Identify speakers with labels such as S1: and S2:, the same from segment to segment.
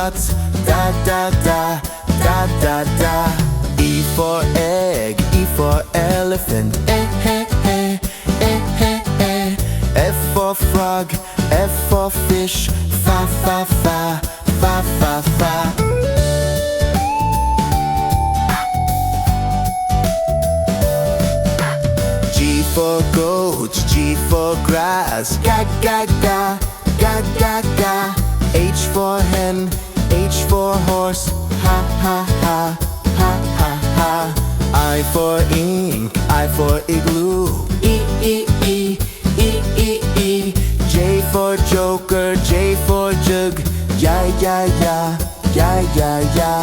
S1: dots, da da da, da da da. E for egg, E for elephant, eh eh eh, eh eh eh. F for frog, F for fish, fa fa fa, fa fa fa. G for goat, G for grass, ga ga ga, ga ga ga. H for hen, H for horse, ha ha ha, ha ha ha. I for ink, I for igloo, E E E, E E E. J for joker, J for jug, ya ya ya, ya ya ya.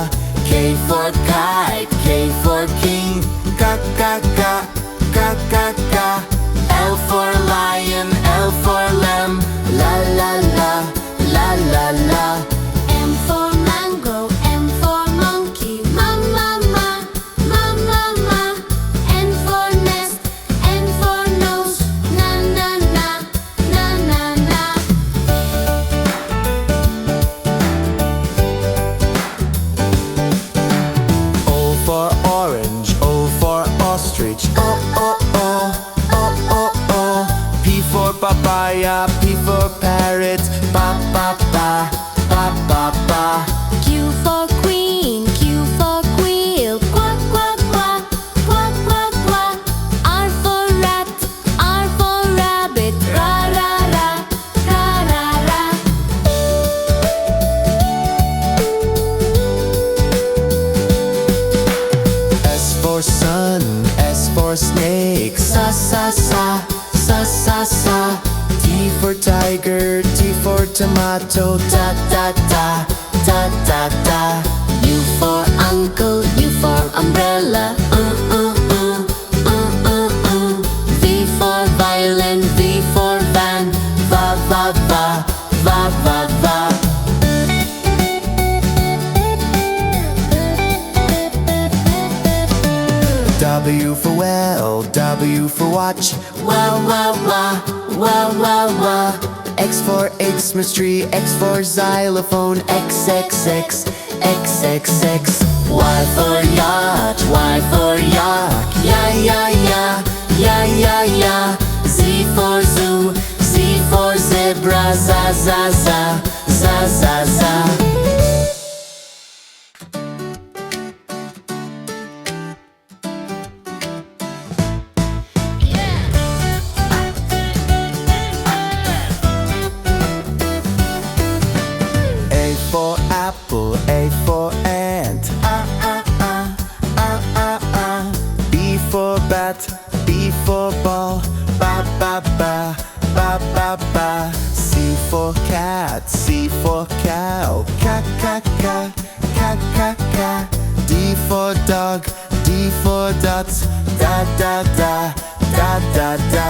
S1: K for kite, K for king, ka ka ka, ka ka ka. L for lion, L for lamb, la la la, la la la.
S2: M for mango, M for monkey, ma ma ma, ma ma ma. N for nest, N for nose, na na na, na na na.
S1: O for orange, O for ostrich, O O O, O O O. P for papaya, P for parrot, ba ba ba, ba ba ba.
S2: Q for queen, Q for quail, quack quack quack, quack quack quack. R for rat, R for rabbit, ra ra ra, ra ra ra.
S1: S for sun, S for snake, sa sa sa, sa sa sa. T for tiger, T for tomato, da da da, da da da.
S2: U for uncle, U for umbrella, V for violin, V for van,
S1: Va va va, va va va. W for well, W for watch, wow wow wow, wow wow wow. X for Xmas tree, X for xylophone, X X X, X X X. Y for yacht, Y for yak, ya ya ya, ya ya ya. Z for zoo, Z for zebra, za za za, za za za. A for apple, A for ant, B for bat, B for ball, ba ba ba, ba ba ba. C for cat, C for cow, ka ka ka, ka ka ka. D for dog, D for dots, da da da, da da da.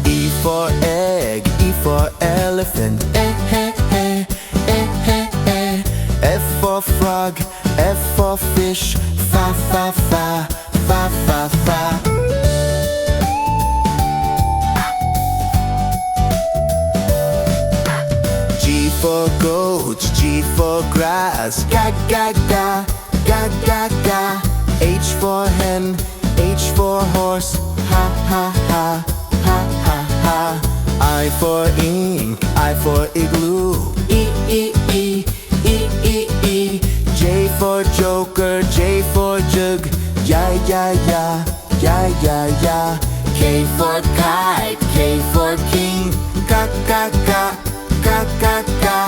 S1: E for egg, E for elephant, eh eh eh, eh eh eh. F for frog, F for fish, fa fa fa, fa fa fa. G for goat, G for grass, ga ga ga, ga ga ga. H for hen, H for horse, ha ha ha, ha ha ha. I for ink, I for igloo, E E E, E E E. J for joker, J for jug, ya ya ya, ya ya ya. K for kite, K for king, ka ka ka, ka ka ka.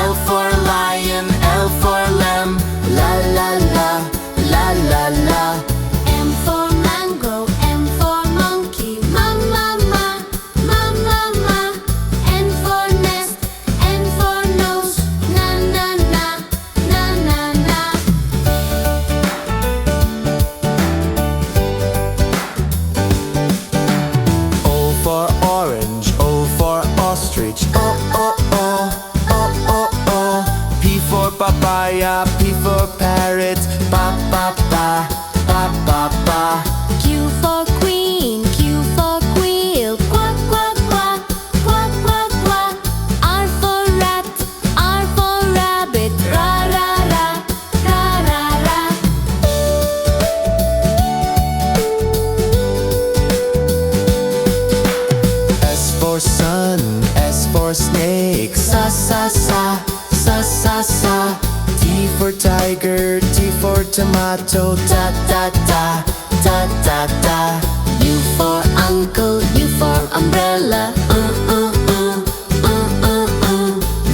S1: L for lion, L for lamb, la la la, la la la.
S2: M for mango, M for monkey, ma ma ma, ma ma ma. N for nest, N for nose, na na na, na na na.
S1: O for orange, O for ostrich, O O O, O O O. P for papaya, P for parrot, ba ba ba, ba ba ba.
S2: Q for queen, Q for quail, quack quack quack, quack quack quack. R for rat, R for rabbit, ra
S1: snake, sa sa sa, sa sa sa. T for tiger, T for tomato, ta ta ta, ta ta ta.
S2: U for uncle, U for umbrella,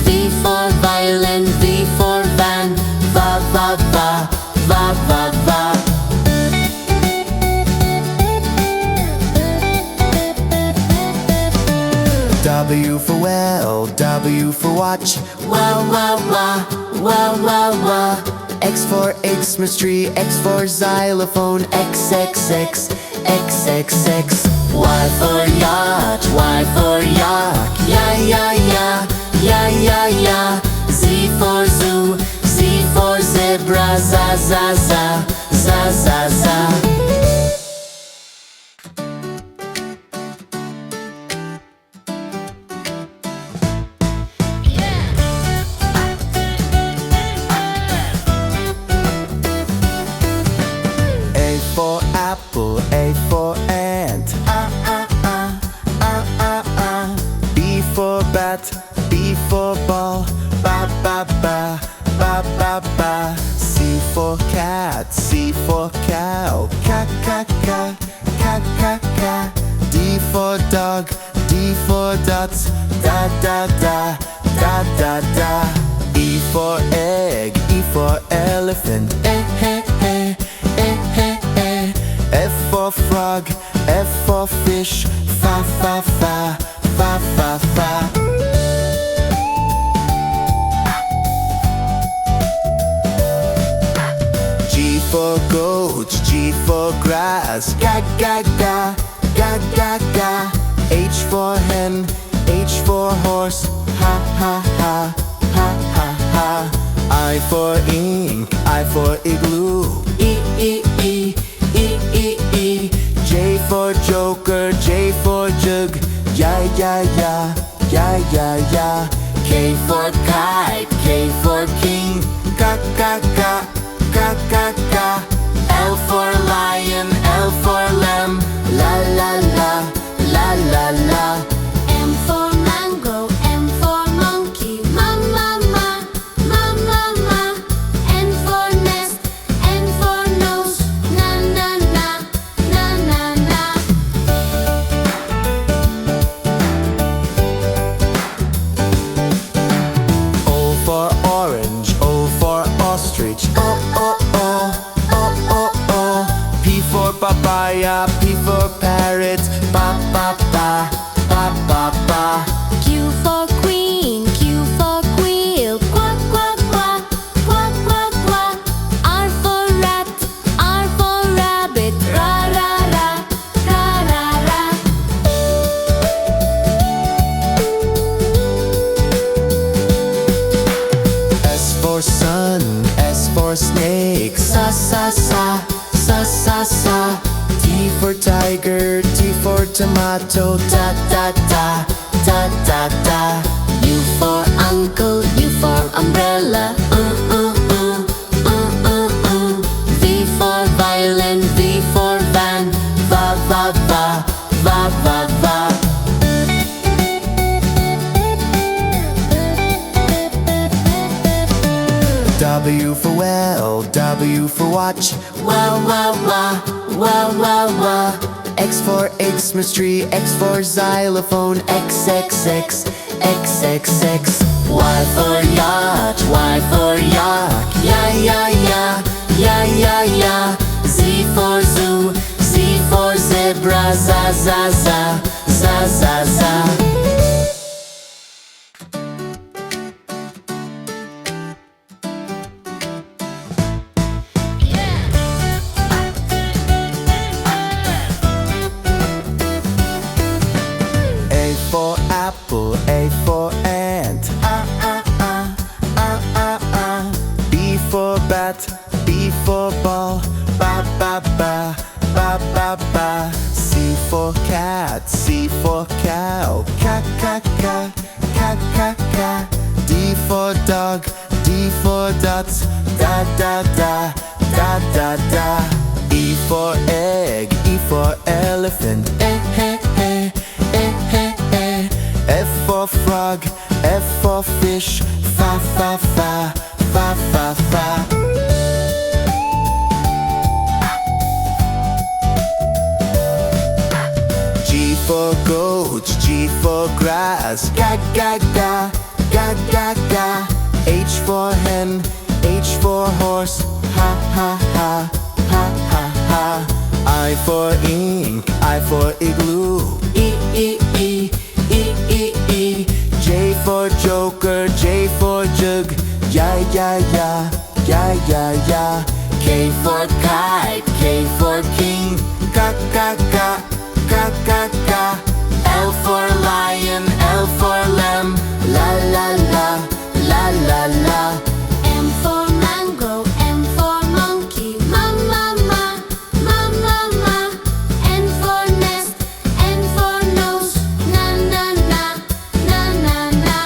S2: V for violin, V for van,
S1: Va va va, va va va. W for well, W for watch,
S2: wah wah wah, wah wah wah.
S1: X for Xmas tree, X for xylophone, XXX, XXX.
S2: Y for yacht, Y for yak, ya ya ya, ya ya ya. Z for zoo, Z for zebra, za za za, za za za.
S1: A for apple, A for ant, B for bat, B for ball, ba ba ba, ba ba ba. C for cat, C for cow, ka ka ka, ka ka ka. D for dog, D for dots, da da da, da da da. E for egg, E for elephant, eh eh eh, eh eh eh. F for frog, F for fish, fa fa fa, fa fa fa. G for goat, G for grass, ga ga ga, ga ga ga. H for hen, H for horse, ha ha ha, ha ha ha. I for ink, I for igloo, E E E, E E E. J for joker, J for jug, ya ya ya, ya ya ya.
S2: K for kite, K for king,
S1: Ka ka ka, ka ka ka.
S2: L for lion, L for lamb,
S1: La la la, la la la.
S2: M for mango, M for monkey, ma ma ma, ma ma ma. N for nest, N for nose, na na na, na na na.
S1: O for orange, O for ostrich, oh oh oh, oh oh oh. P for papaya, P for parrot, ba ba ba, ba ba ba.
S2: Q for queen, Q for quill, quack quack quack, quack quack quack. R for rat, R for rabbit, ra ra ra, ra ra ra.
S1: S for sun, S for snake, sa sa sa, sa sa sa. T for tiger, T for tomato, ta ta ta, ta ta ta.
S2: U for uncle, U for umbrella, V for violin, V for van,
S1: Va va va, va va va. W for well, W for watch,
S2: wah wah wah, wah wah wah.
S1: X for Xmas tree, X for xylophone, XXX, XXX.
S2: Y for yacht, Y for yak, ya ya ya, ya ya ya. Z for zoo, Z for zebra, za za za, za za za.
S1: A for apple, A for ant, B for bat, B for ball, ba ba ba, ba ba ba. C for cat, C for cow, ka ka ka, ka ka ka. D for dog, D for dots, da da da, da da da. E for egg, E for elephant, eh eh eh, eh eh eh. F for for frog, F for fish, fa fa fa, fa fa fa. G for goat, G for grass, ga ga ga, ga ga ga. H for hen, H for horse, ha ha ha, ha ha ha. I for ink, I for igloo, E E E, E E E. J for joker, J for jug, ya ya ya, ya ya ya. K for kite, K for king, ka ka ka, ka ka ka. L for lion, L for lamb, la la la, la la la.
S2: M for mango, M for monkey, ma ma ma, ma ma ma. N for nest, N for nose, na na na, na na na.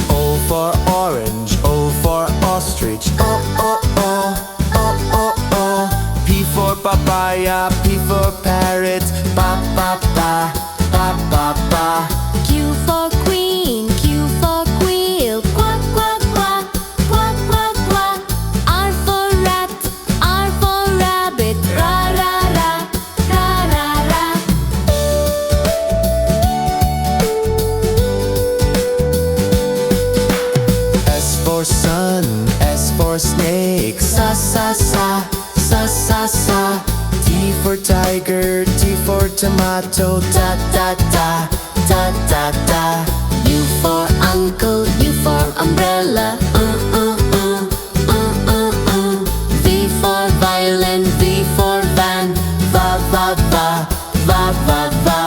S1: O for orange, O for ostrich, O O O, O O O. P for papaya, P for parrot, ba ba ba, ba ba ba.
S2: Q for queen, Q for quill, quack quack quack, quack quack quack. R for rat, R for rabbit, ra ra ra, ra ra ra.
S1: S for sun, S for snake, sa sa sa, sa sa sa. T for tiger, T for tomato, da da da, da da da.
S2: U for uncle, U for umbrella, V for violin, V for van,
S1: Va va va, va va va.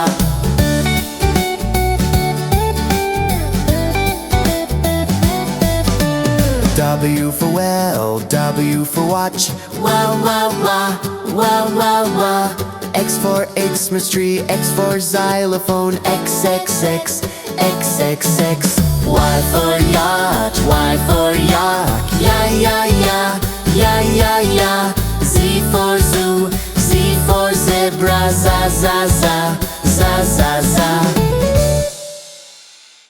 S1: W for well, W for watch, wow wow wow, wow wow wow. X for Xmas tree, X for xylophone, X X X, X X X. Y for yacht, Y for yak, ya ya ya, ya ya ya. Z for zoo, Z for zebra, za za za, za za za.